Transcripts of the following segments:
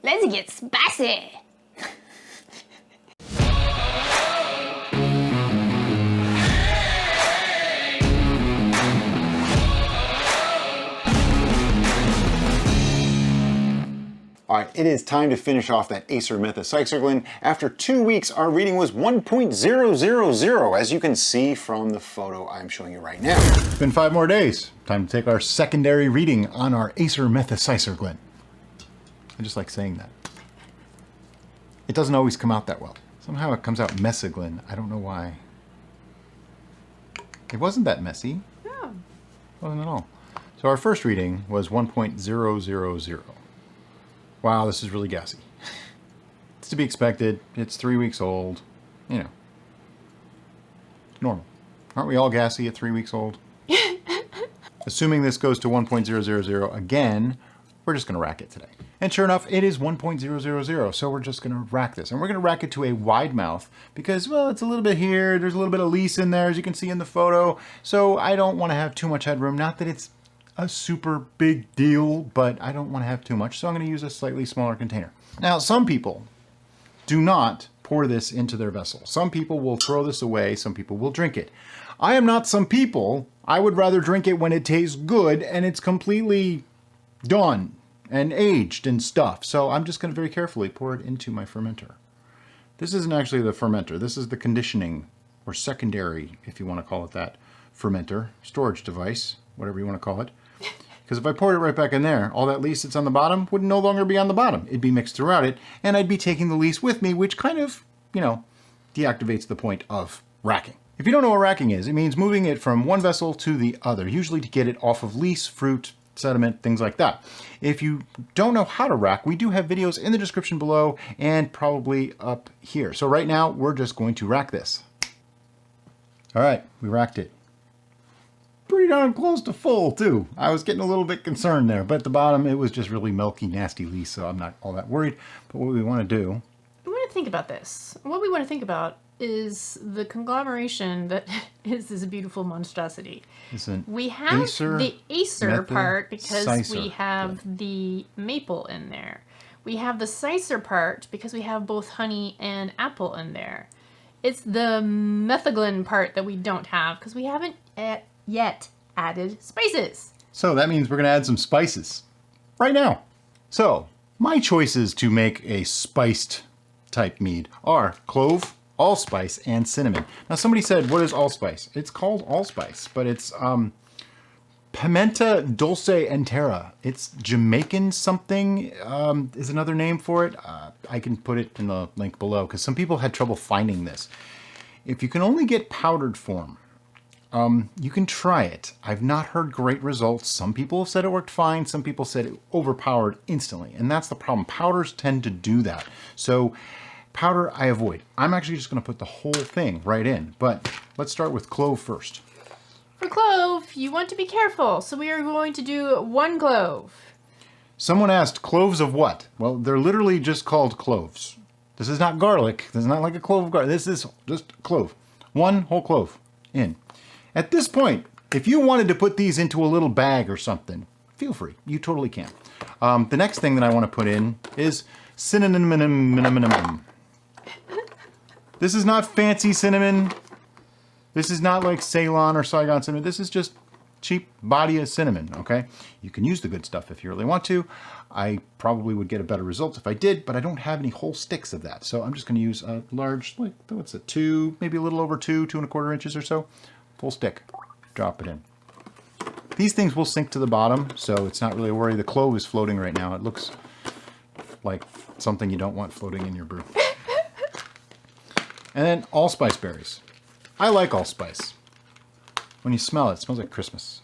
Let's get spicy. All right, it is time to finish off that Acermethecyserglin. After 2 weeks, our reading was 1.000, as you can see from the photo I'm showing you right now. It's been 5 more days. Time to take our secondary reading on our Acermethecyserglin. I just like saying that. It doesn't always come out that well. Somehow it comes out mesoglin. I don't know why. It wasn't that messy. No. It wasn't at all. So our first reading was 1.000. Wow, this is really gassy. It's to be expected. It's 3 weeks old. You know. It's normal. Aren't we all gassy at 3 weeks old? Assuming this goes to 1.000 again, we're just going to rack it today. And sure enough, it is 1.000, so we're just going to rack this. And we're going to rack it to a wide mouth because, well, it's a little bit here. There's a little bit of lease in there, as you can see in the photo. So I don't want to have too much headroom. Not that it's a super big deal, but I don't want to have too much, so I'm going to use a slightly smaller container. Now, some people do not pour this into their vessel. Some people will throw this away, some people will drink it. I am not some people. I would rather drink it when it tastes good and it's completely done and aged and stuff. So I'm just going to very carefully pour it into my fermenter. This isn't actually the fermenter. This is the conditioning, or secondary, if you want to call it that, fermenter, storage device, whatever you want to call it. Because if I poured it right back in there, all that lease that's on the bottom would no longer be on the bottom. It'd be mixed throughout it, and I'd be taking the lease with me, which kind of, you know, deactivates the point of racking. If you don't know what racking is, it means moving it from one vessel to the other, usually to get it off of lease, fruit, sediment, things like that. If you don't know how to rack, we do have videos in the description below and probably up here. So right now, we're just going to rack this. All right, we racked it. Pretty darn close to full too. I was getting a little bit concerned there, but at the bottom it was just really milky, nasty lease, so I'm not all that worried. But what we want to do... We want to think about this. What we want to think about is the conglomeration that is this beautiful monstrosity. We have the Acer part because we have the maple in there. We have the Sicer part because we have both honey and apple in there. It's the metheglin part that we don't have because we haven't yet added spices. So that means we're going to add some spices right now. So my choices to make a spiced type mead are clove, allspice, and cinnamon. Now somebody said, what is allspice? It's called allspice, but it's pimenta dulce entera. It's Jamaican something is another name for it. I can put it in the link below because some people had trouble finding this. If you can only get powdered form, you can try it. I've not heard great results. Some people have said it worked fine. Some people said it overpowered instantly. And that's the problem. Powders tend to do that. So powder I avoid. I'm actually just going to put the whole thing right in. But let's start with clove first. For clove, you want to be careful. So we are going to do 1 clove. Someone asked, cloves of what? Well, they're literally just called cloves. This is not garlic. This is not like a clove of garlic. This is just clove. 1 whole clove in. At this point, if you wanted to put these into a little bag or something, feel free. You totally can. The next thing that I want to put in is cinnamon. This is not fancy cinnamon. This is not like Ceylon or Saigon cinnamon. This is just cheap body of cinnamon, okay? You can use the good stuff if you really want to. I probably would get a better result if I did, but I don't have any whole sticks of that. So I'm just going to use a large, like, what's it, 2, maybe a little over 2 1/4 inches or so. Full stick. Drop it in. These things will sink to the bottom, so it's not really a worry. The clove is floating right now. It looks like something you don't want floating in your brew. And then allspice berries. I like allspice. When you smell it, it smells like Christmas.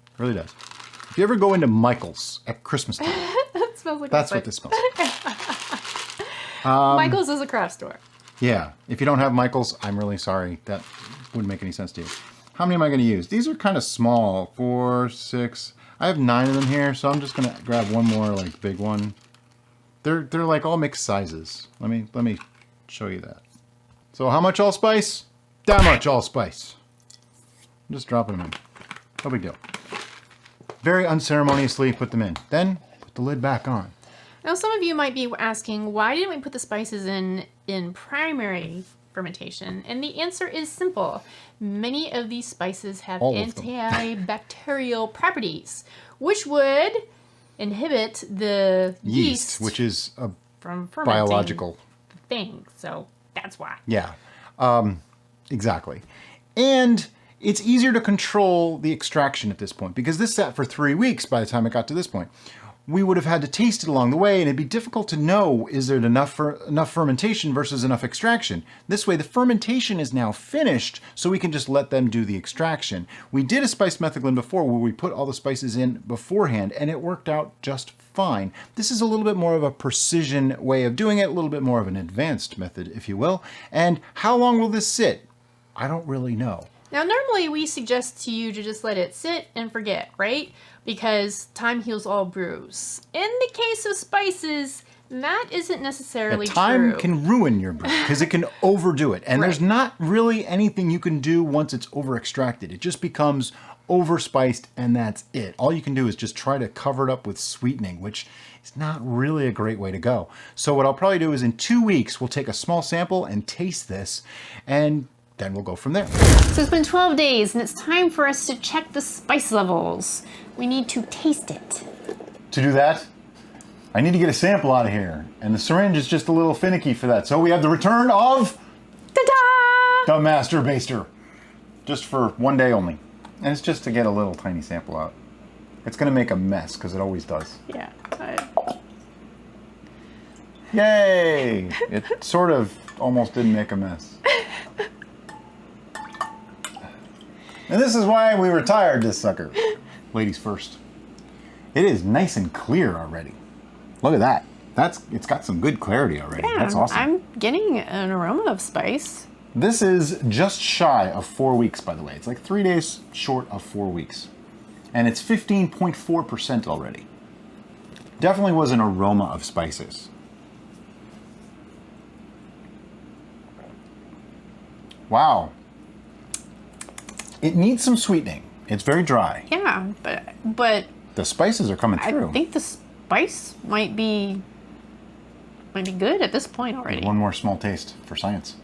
It really does. If you ever go into Michael's at Christmas time, That smells like that's what this smells like. Michael's is a craft store. Yeah. If you don't have Michael's, I'm really sorry. That wouldn't make any sense to you. How many am I going to use? These are kind of small. 4, 6. I have 9 of them here, so I'm just going to grab one more like big one. They're like all mixed sizes. Let me show you that. So how much allspice? That much allspice. I'm just dropping them in. No big deal. Very unceremoniously put them in. Then put the lid back on. Now, some of you might be asking, why didn't we put the spices in primary fermentation? And the answer is simple. Many of these spices have antibacterial properties, which would inhibit the yeast, which is a from biological thing. So that's why. Yeah, exactly. And it's easier to control the extraction at this point because this sat for 3 weeks by the time it got to this point. We would have had to taste it along the way, and it'd be difficult to know, is there enough fermentation versus enough extraction? This way, the fermentation is now finished, so we can just let them do the extraction. We did a spiced metheglin before where we put all the spices in beforehand, and it worked out just fine. This is a little bit more of a precision way of doing it, a little bit more of an advanced method, if you will. And how long will this sit? I don't really know. Now, normally we suggest to you to just let it sit and forget, right? Because time heals all brews. In the case of spices, that isn't necessarily true. Time can ruin your brew because it can overdo it. And there's not really anything you can do once it's over extracted. It just becomes over spiced and that's it. All you can do is just try to cover it up with sweetening, which is not really a great way to go. So what I'll probably do is in 2 weeks, we'll take a small sample and taste this, and then we'll go from there. So it's been 12 days and it's time for us to check the spice levels. We need to taste it. To do that, I need to get a sample out of here. And the syringe is just a little finicky for that. So we have the return of Ta-da! the Master Baster. Just for 1 day only. And it's just to get a little tiny sample out. It's gonna make a mess, because it always does. Yeah. Yay! It sort of almost didn't make a mess. And this is why we retired this sucker. Ladies first. It is nice and clear already. Look at that. It's got some good clarity already. Yeah, that's awesome. I'm getting an aroma of spice. This is just shy of 4 weeks, by the way. It's like 3 days short of 4 weeks. And it's 15.4% already. Definitely was an aroma of spices. Wow. It needs some sweetening. It's very dry. Yeah, but the spices are coming through. I think the spice might be good at this point already. One more small taste for science.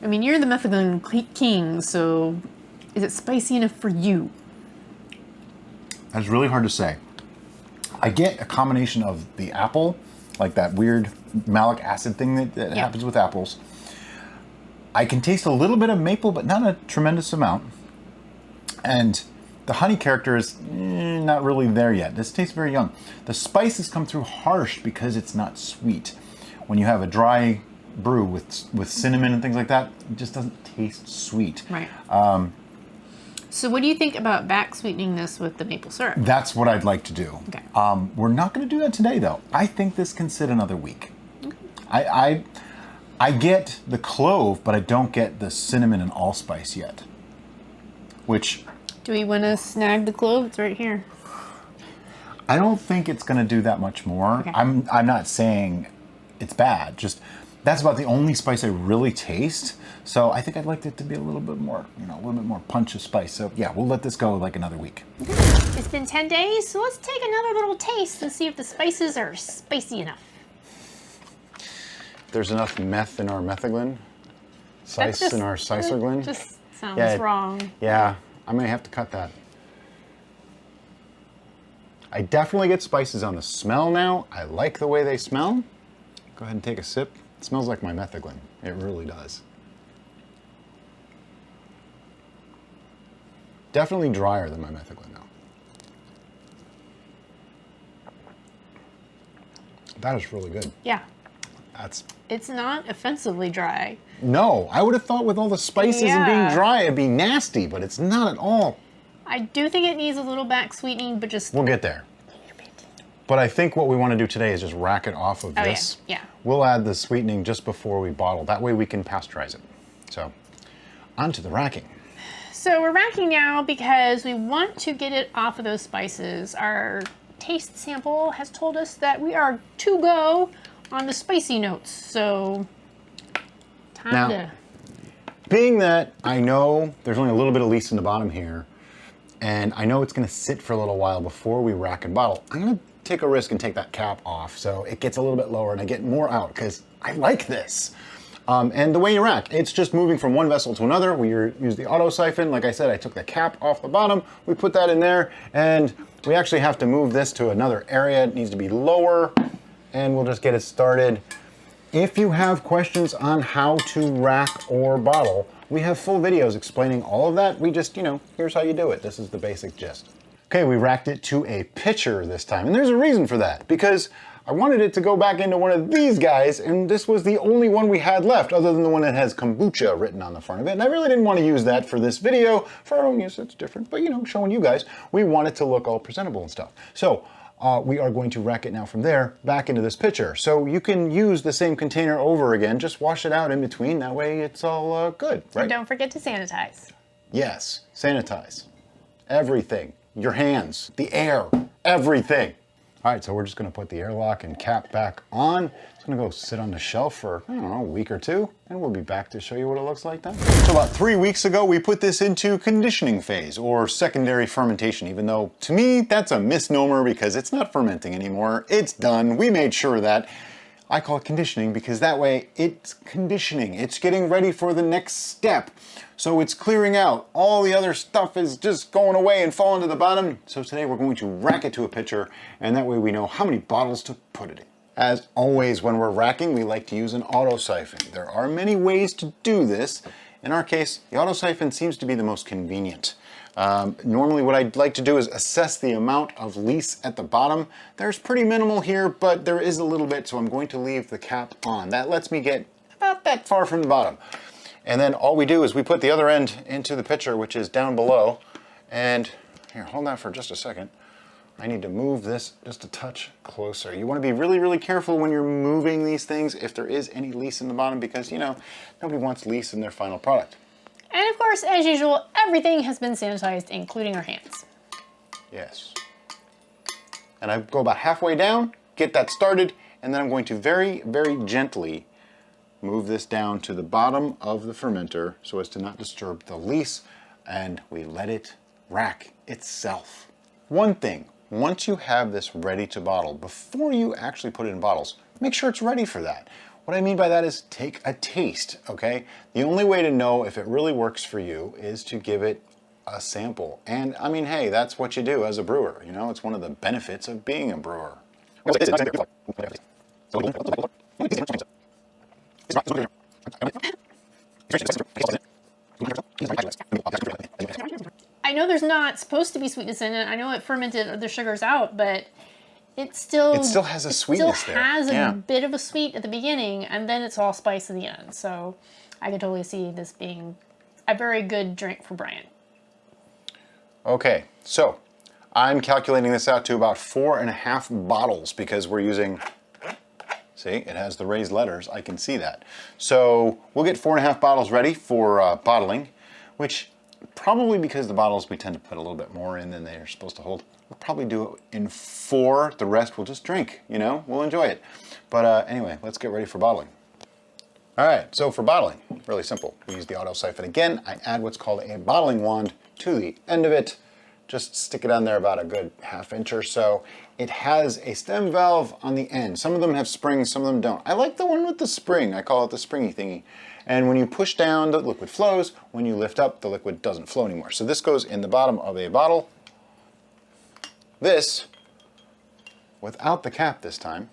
I mean, you're the metheglin king, so is it spicy enough for you? That's really hard to say. I get a combination of the apple, like that weird malic acid thing that happens with apples. I can taste a little bit of maple, but not a tremendous amount. And the honey character is not really there yet. This tastes very young. The spices come through harsh because it's not sweet. When you have a dry brew with cinnamon and things like that, it just doesn't taste sweet. Right. So what do you think about back sweetening this with the maple syrup? That's what I'd like to do. Okay. We're not going to do that today, though. I think this can sit another week. Okay. I get the clove, but I don't get the cinnamon and allspice yet. Which... Do we want to snag the clove? It's right here. I don't think it's going to do that much more. Okay. I'm not saying it's bad. Just that's about the only spice I really taste. So I think I'd like it to be a little bit more, a little bit more punch of spice. So yeah, we'll let this go like another week. It's been 10 days, so let's take another little taste and see if the spices are spicy enough. There's enough meth in our metheglin, spice in our Cicerglin. Just sounds wrong. Yeah, I may have to cut that. I definitely get spices on the smell now. I like the way they smell. Go ahead and take a sip. It smells like my metheglin. It really does. Definitely drier than my metheglin though. That is really good. Yeah. It's not offensively dry. No, I would have thought with all the spices and being dry, it'd be nasty, but it's not at all. I do think it needs a little back sweetening, but just... We'll get there. But I think what we want to do today is just rack it off of this. Yeah. We'll add the sweetening just before we bottle. That way we can pasteurize it. So, on to the racking. So we're racking now because we want to get it off of those spices. Our taste sample has told us that we are to go on the spicy notes, so being that I know there's only a little bit of least in the bottom here, and I know it's going to sit for a little while before we rack and bottle, I'm going to take a risk and take that cap off so it gets a little bit lower and I get more out because I like this. And the way you rack, it's just moving from one vessel to another. We use the auto siphon. Like I said, I took the cap off the bottom. We put that in there, and we actually have to move this to another area. It needs to be lower, and we'll just get it started. If you have questions on how to rack or bottle, we have full videos explaining all of that. We just, here's how you do it. This is the basic gist. Okay, we racked it to a pitcher this time, and there's a reason for that, because I wanted it to go back into one of these guys, and this was the only one we had left, other than the one that has kombucha written on the front of it. And I really didn't want to use that for this video. For our own use, it's different, but showing you guys, we want it to look all presentable and stuff. So we are going to rack it now from there back into this pitcher. So you can use the same container over again, just wash it out in between. That way it's all good, right? And don't forget to sanitize. Yes, sanitize. Everything. Your hands, the air, everything. All right, so we're just gonna put the airlock and cap back on. It's gonna go sit on the shelf for, I don't know, a week or two, and we'll be back to show you what it looks like then. So about 3 weeks ago, we put this into conditioning phase, or secondary fermentation, even though to me, that's a misnomer because it's not fermenting anymore. It's done, we made sure of that. I call it conditioning because that way it's conditioning. It's getting ready for the next step. So it's clearing out. All the other stuff is just going away and falling to the bottom. So today we're going to rack it to a pitcher, and that way we know how many bottles to put it in. As always, when we're racking, we like to use an auto siphon. There are many ways to do this. In our case, the auto siphon seems to be the most convenient. Normally what I'd like to do is assess the amount of lees at the bottom. There's pretty minimal here, but there is a little bit, so I'm going to leave the cap on. That lets me get about that far from the bottom. And then all we do is we put the other end into the pitcher, which is down below. And here, hold that for just a second. I need to move this just a touch closer. You want to be really, really careful when you're moving these things if there is any lees in the bottom, because nobody wants lees in their final product. And of course, as usual, everything has been sanitized, including our hands. Yes. And I go about halfway down, get that started, and then I'm going to very, very gently move this down to the bottom of the fermenter so as to not disturb the lees, and we let it rack itself. One thing, once you have this ready to bottle, before you actually put it in bottles, make sure it's ready for that. What I mean by that is take a taste, okay? The only way to know if it really works for you is to give it a sample. And I mean, hey, that's what you do as a brewer, it's one of the benefits of being a brewer. I know there's not supposed to be sweetness in it. I know it fermented the sugars out, but it still has a sweetness there. It still has a bit of a sweet at the beginning, and then it's all spice at the end. So I could totally see this being a very good drink for Brian. Okay, so I'm calculating this out to about 4.5 bottles because we're using, see, it has the raised letters. I can see that. So we'll get 4.5 bottles ready for bottling, which probably because the bottles we tend to put a little bit more in than they're supposed to hold. We'll probably do it in 4. The rest we'll just drink, we'll enjoy it. But anyway, let's get ready for bottling. All right, so for bottling, really simple. We use the auto siphon again. I add what's called a bottling wand to the end of it. Just stick it on there about a good 1/2 inch or so. It has a stem valve on the end. Some of them have springs, some of them don't. I like the one with the spring. I call it the springy thingy. And when you push down, the liquid flows. When you lift up, the liquid doesn't flow anymore. So this goes in the bottom of a bottle. This, without the cap this time,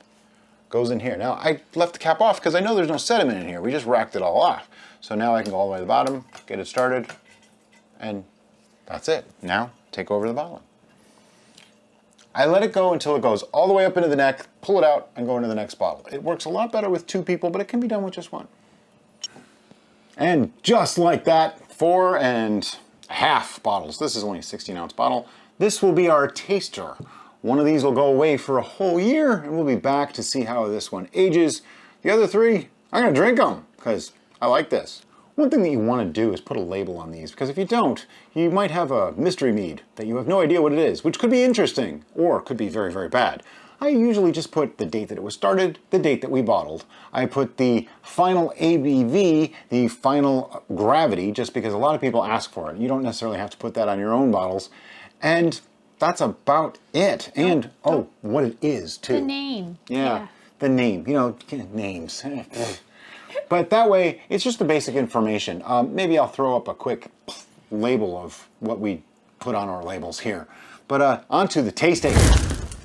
goes in here. Now, I left the cap off because I know there's no sediment in here. We just racked it all off. So now I can go all the way to the bottom, get it started, and that's it. Now, take over the bottling. I let it go until it goes all the way up into the neck, pull it out, and go into the next bottle. It works a lot better with 2 people, but it can be done with just 1. And just like that, 4.5 bottles. This is only a 16-ounce bottle. This will be our taster. One of these will go away for a whole year, and we'll be back to see how this one ages. The other 3, I'm gonna drink them, because I like this. One thing that you want to do is put a label on these, because if you don't, you might have a mystery mead that you have no idea what it is, which could be interesting, or could be very, very bad. I usually just put the date that it was started, the date that we bottled. I put the final ABV, the final gravity, just because a lot of people ask for it. You don't necessarily have to put that on your own bottles. And that's about it. And, oh, what it is, too. The name. Yeah, the name. You know, names. But that way, it's just the basic information. Maybe I'll throw up a quick label of what we put on our labels here. But on to the tasting.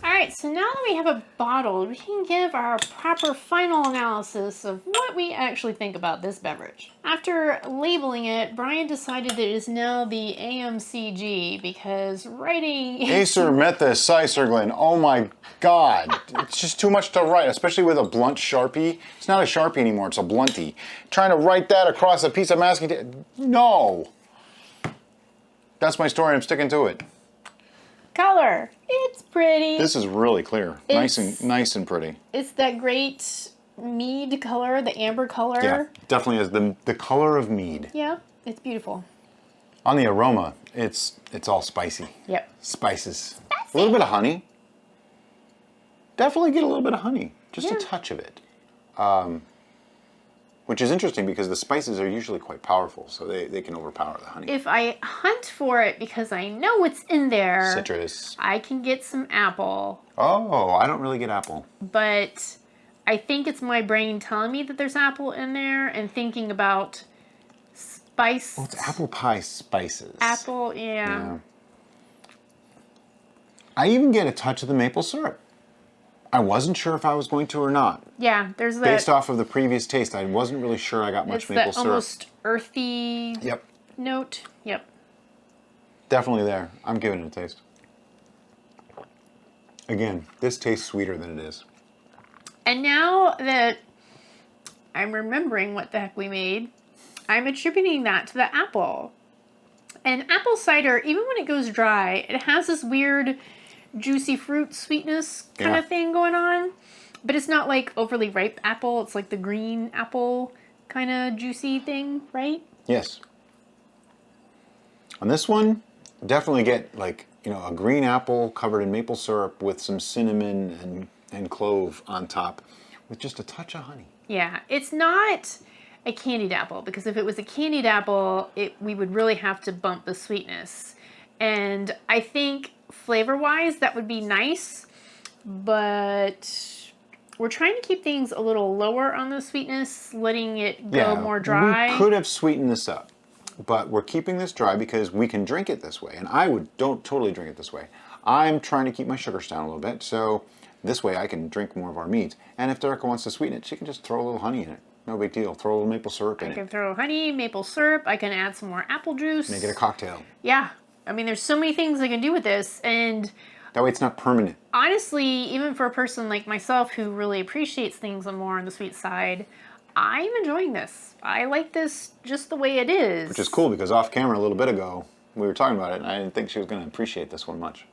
Alright, so now that we have a bottle, we can give our proper final analysis of what we actually think about this beverage. After labeling it, Brian decided that it is now the AMCG because writing... Acermethecyserglin, oh my god. It's just too much to write, especially with a blunt Sharpie. It's not a Sharpie anymore, it's a bluntie. Trying to write that across a piece of masking tape, no. That's my story, I'm sticking to it. Color. It's pretty. This is really clear. Nice and pretty. It's that great mead color, the amber color. Yeah, definitely is the color of mead. Yeah, it's beautiful. On the aroma, it's all spicy. Yep. Spices. Spicy. A little bit of honey. Definitely get a little bit of honey. Just a touch of it. Which is interesting because the spices are usually quite powerful, so they can overpower the honey. If I hunt for it because I know what's in there, Citrus. I can get some apple. Oh, I don't really get apple. But I think it's my brain telling me that there's apple in there and thinking about spice. Oh, it's apple pie spices. Apple, yeah. I even get a touch of the maple syrup. I wasn't sure if I was going to or not. Yeah, there's that. Based off of the previous taste, I wasn't really sure I got much maple syrup. It's that almost earthy note. Yep. Definitely there. I'm giving it a taste. Again, this tastes sweeter than it is. And now that I'm remembering what the heck we made, I'm attributing that to the apple. And apple cider, even when it goes dry, it has this weird juicy fruit sweetness kind of thing going on. But it's not like overly ripe apple. It's like the green apple kind of juicy thing, right? Yes. On this one, definitely get like, you know, a green apple covered in maple syrup with some cinnamon and clove on top with just a touch of honey. Yeah, it's not a candied apple because if it was a candied apple, we would really have to bump the sweetness. And I think flavor-wise, that would be nice, but we're trying to keep things a little lower on the sweetness, letting it go more dry. We could have sweetened this up, but we're keeping this dry because we can drink it this way, and I don't totally drink it this way. I'm trying to keep my sugars down a little bit, so this way I can drink more of our meads. And if Derica wants to sweeten it, she can just throw a little honey in it. No big deal. Throw a little maple syrup in it. I can throw honey, maple syrup. I can add some more apple juice. Make it a cocktail. Yeah. I mean, there's so many things I can do with this, and that way it's not permanent. Honestly, even for a person like myself who really appreciates things more on the sweet side, I'm enjoying this. I like this just the way it is. Which is cool because off camera a little bit ago, we were talking about it, and I didn't think she was going to appreciate this one much.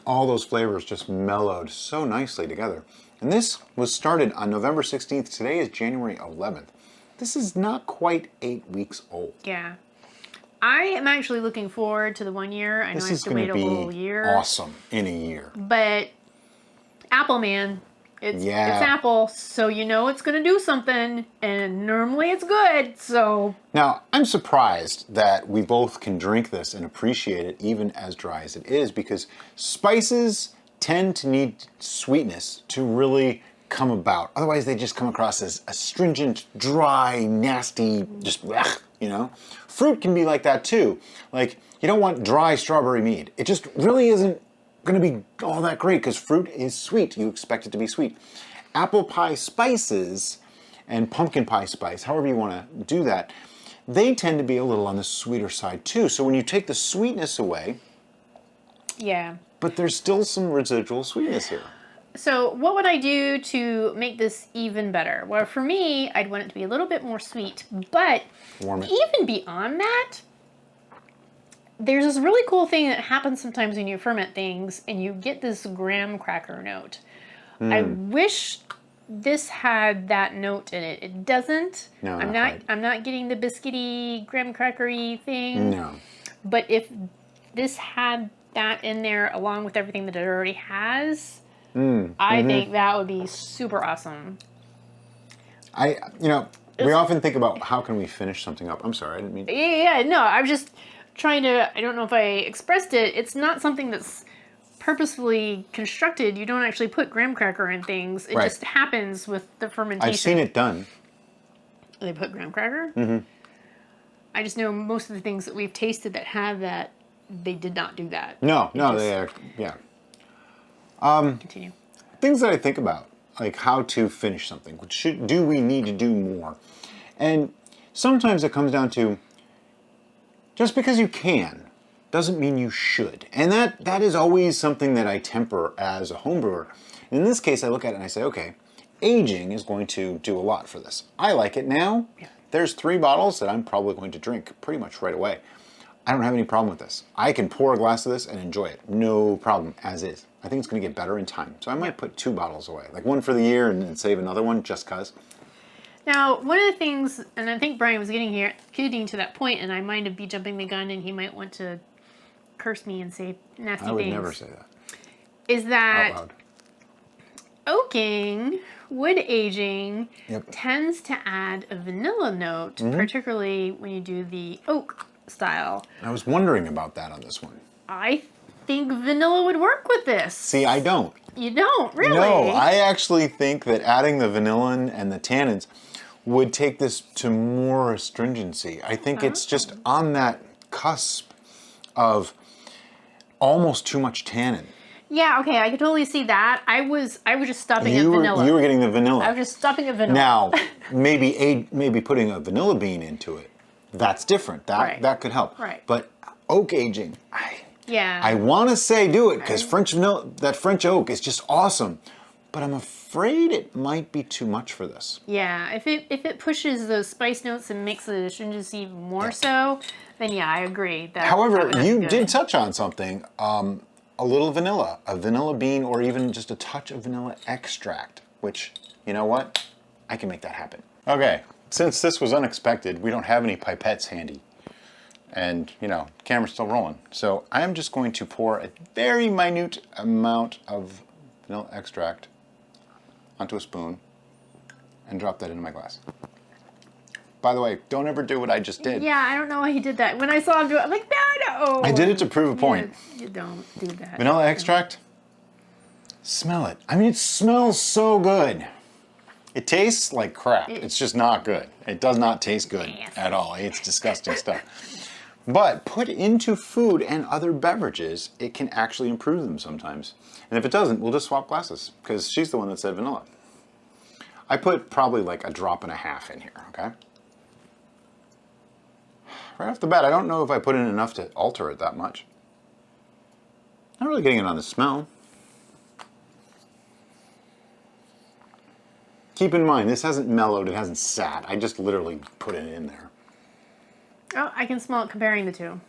All those flavors just mellowed so nicely together. And this was started on November 16th. Today is January 11th. This is not quite 8 weeks old. Yeah. I am actually looking forward to the 1 year. I know I have to wait a whole year. Awesome in a year. But Apple Man, it's Apple, so you know it's going to do something, and normally it's good, so. Now, I'm surprised that we both can drink this and appreciate it even as dry as it is, because spices tend to need sweetness to really come about. Otherwise, they just come across as astringent, dry, nasty, just, you know? Fruit can be like that too. Like, you don't want dry strawberry mead. It just really isn't going to be all that great because fruit is sweet. You expect it to be sweet. Apple pie spices and pumpkin pie spice, however you want to do that, they tend to be a little on the sweeter side too. So when you take the sweetness away, but there's still some residual sweetness here. So what would I do to make this even better? Well, for me, I'd want it to be a little bit more sweet, but even beyond that, there's this really cool thing that happens sometimes when you ferment things and you get this graham cracker note. I wish this had that note in it. It doesn't. No, I'm not getting the biscuity graham crackery thing. No. But if this had that in there along with everything that it already has, I think that would be super awesome. We often think about how can we finish something up. I'm sorry, I didn't mean. Yeah, no, I'm just trying to, I don't know if I expressed it. It's not something that's purposefully constructed. You don't actually put graham cracker in things. It just happens with the fermentation. I've seen it done. They put graham cracker? Mm-hmm. I just know most of the things that we've tasted that have that, they did not do that. No, they are, yeah. Continue. Things that I think about, like how to finish something. Do we need to do more? And sometimes it comes down to, just because you can doesn't mean you should. And that is always something that I temper as a home brewer. In this case, I look at it and I say, okay, aging is going to do a lot for this. I like it now. Yeah. There's 3 bottles that I'm probably going to drink pretty much right away. I don't have any problem with this. I can pour a glass of this and enjoy it. No problem, as is. I think it's going to get better in time. So I might put 2 bottles away, like one for the year and then save another one just because. Now, one of the things, and I think Brian was getting to that point, and I might be jumping the gun, and he might want to curse me and say nasty things. I would never say that. Is that oaking, wood aging, tends to add a vanilla note, particularly when you do the oak style. I was wondering about that on this one. I think vanilla would work with this. See, I don't. You don't, really? No, I actually think that adding the vanillin and the tannins would take this to more astringency. I think it's just on that cusp of almost too much tannin. Yeah, okay, I could totally see that. I was just stopping at vanilla. You were getting the vanilla. I was just stopping at vanilla. Now, maybe putting a vanilla bean into it, that's different. That could help. Right. But oak aging, I I want to say do it because that French oak is just awesome. But I'm afraid it might be too much for this. Yeah, if it pushes those spice notes and makes the astringency even more so, then yeah, I agree. However, you did touch on something. A little vanilla, a vanilla bean, or even just a touch of vanilla extract, which, you know what? I can make that happen. Okay, since this was unexpected, we don't have any pipettes handy. And, camera's still rolling. So I'm just going to pour a very minute amount of vanilla extract onto a spoon and drop that into my glass. By the way, don't ever do what I just did. Yeah, I don't know why he did that. When I saw him do it, I'm like, no. I did it to prove a point. You don't do that. Vanilla extract, smell it. I mean, it smells so good. It tastes like crap. It's just not good. It does not taste good at all. It's disgusting stuff. But put into food and other beverages, it can actually improve them sometimes. And if it doesn't, we'll just swap glasses because she's the one that said vanilla. I put probably like a drop and a half in here, okay? Right off the bat, I don't know if I put in enough to alter it that much. Not really getting it on the smell. Keep in mind, this hasn't mellowed, it hasn't sat. I just literally put it in there. Oh, I can smell it comparing the two.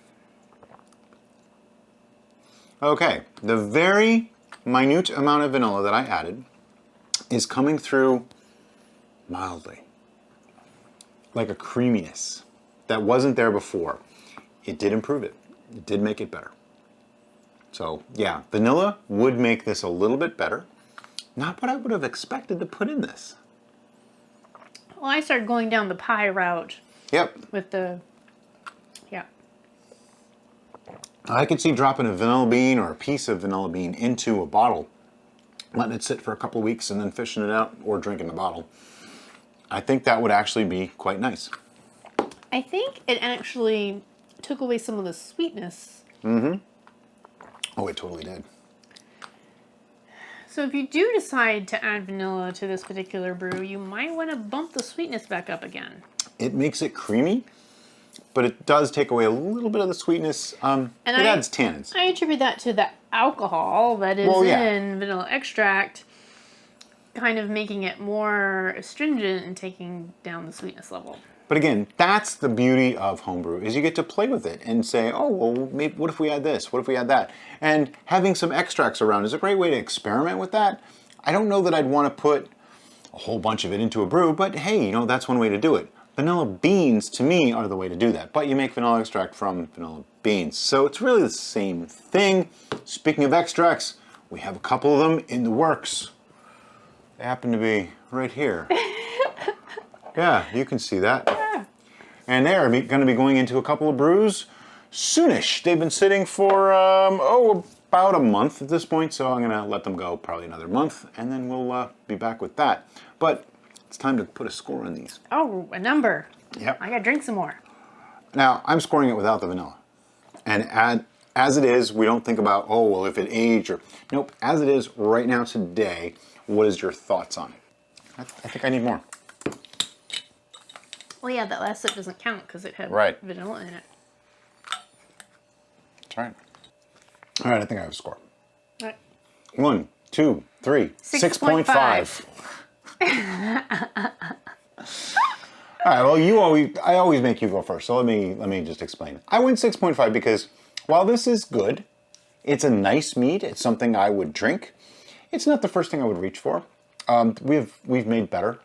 Okay, the very minute amount of vanilla that I added is coming through mildly. Like a creaminess that wasn't there before. It did improve it. It did make it better. So yeah, vanilla would make this a little bit better. Not what I would have expected to put in this. Well, I started going down the pie route. Yep. With the, I could see dropping a vanilla bean or a piece of vanilla bean into a bottle, letting it sit for a couple of weeks and then fishing it out or drinking the bottle. I think that would actually be quite nice. I think it actually took away some of the sweetness. Mm-hmm. Oh, it totally did. So if you do decide to add vanilla to this particular brew, you might want to bump the sweetness back up again. It makes it creamy, but it does take away a little bit of the sweetness. It adds tannins. I attribute that to the alcohol that is in vanilla extract, kind of making it more astringent and taking down the sweetness level. But again, that's the beauty of homebrew, is you get to play with it and say, oh, well, maybe, what if we add this? What if we add that? And having some extracts around is a great way to experiment with that. I don't know that I'd want to put a whole bunch of it into a brew, but hey, that's one way to do it. Vanilla beans, to me, are the way to do that. But you make vanilla extract from vanilla beans. So it's really the same thing. Speaking of extracts, we have a couple of them in the works. They happen to be right here. Yeah, you can see that. Yeah. And they're going to be going into a couple of brews soonish. They've been sitting for, about a month at this point, so I'm gonna let them go probably another month, and then we'll be back with that. But it's time to put a score on these. Oh, a number. Yep. I gotta drink some more. Now, I'm scoring it without the vanilla. And as it is, we don't think about, oh, well, if it aged or... Nope, as it is right now today, what is your thoughts on it? I think I need more. Well, yeah, that last sip doesn't count because it had vanilla in it. That's right. All right, I think I have a score. All right. 1, 2, 3, 6.5. All right, well, I always make you go first, so let me just explain. I went 6.5 because while this is good, it's a nice mead, it's something I would drink. It's not the first thing I would reach for. We've made better.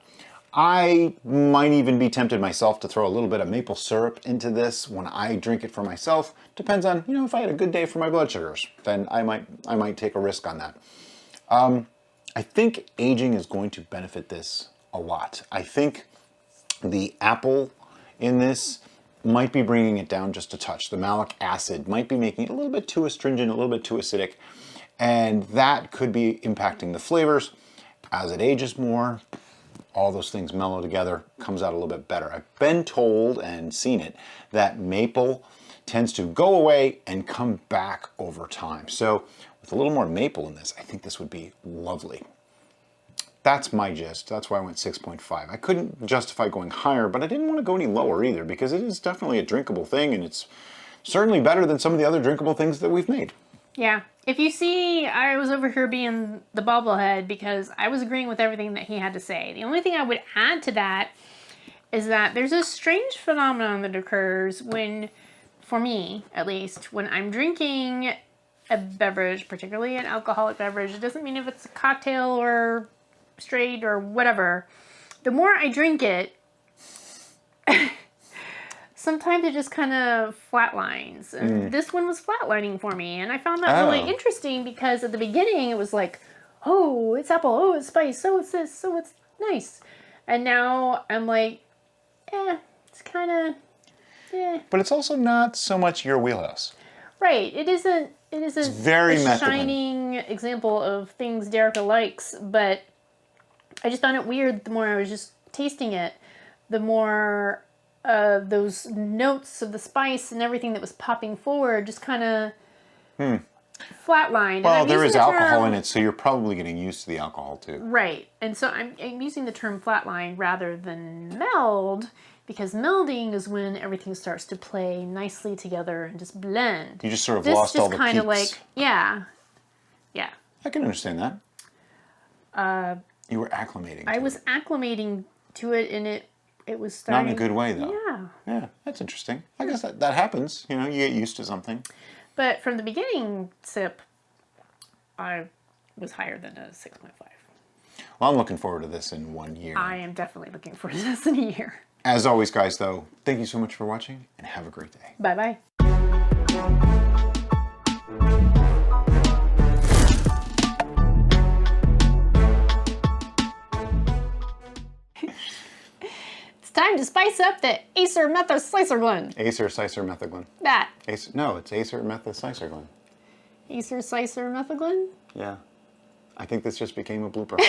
I might even be tempted myself to throw a little bit of maple syrup into this when I drink it for myself. Depends on, you know, if I had a good day for my blood sugars, then I might take a risk on that. I think aging is going to benefit this a lot. I think the apple in this might be bringing it down just a touch. The malic acid might be making it a little bit too astringent, a little bit too acidic, and that could be impacting the flavors. As it ages more, all those things mellow together, comes out a little bit better. I've been told and seen it that maple tends to go away and come back over time. So with a little more maple in this, I think this would be lovely. That's my gist. That's why I went 6.5. I couldn't justify going higher, but I didn't want to go any lower either because it is definitely a drinkable thing, and it's certainly better than some of the other drinkable things that we've made. Yeah. If you see, I was over here being the bobblehead because I was agreeing with everything that he had to say. The only thing I would add to that is that there's a strange phenomenon that occurs when, for me at least, when I'm drinking a beverage, particularly an alcoholic beverage. It doesn't mean if it's a cocktail or straight or whatever. The more I drink it, sometimes it just kind of flatlines. And this one was flatlining for me. And I found that really interesting because at the beginning it was like, oh, it's apple, oh, it's spice, oh, it's this, oh, it's nice. And now I'm like, it's kind of, But it's also not so much your wheelhouse. Right. It isn't very a shining example of things Derica likes, but I just found it weird the more I was just tasting it, the more those notes of the spice and everything that was popping forward just kind of flatlined. Well, there is alcohol in it, so you're probably getting used to the alcohol too. Right. And so I'm using the term flatline rather than meld, because melding is when everything starts to play nicely together and just blend. You just sort of lost all the peaks. This just kind of like, yeah. I can understand that. You were acclimating to I was acclimating to it, and it was starting... Not in a good way, though. Yeah. Yeah, that's interesting. I guess that happens. You know, you get used to something. But from the beginning sip, I was higher than a 6.5. Well, I'm looking forward to this in 1 year. I am definitely looking forward to this in a year. As always, guys, though, thank you so much for watching, and have a great day. Bye-bye. Time to spice up the Acermethecyserglin. Acermethecyserglin. That. No, it's Acermethecyserglin. Acermethecyserglin? Yeah. I think this just became a blooper.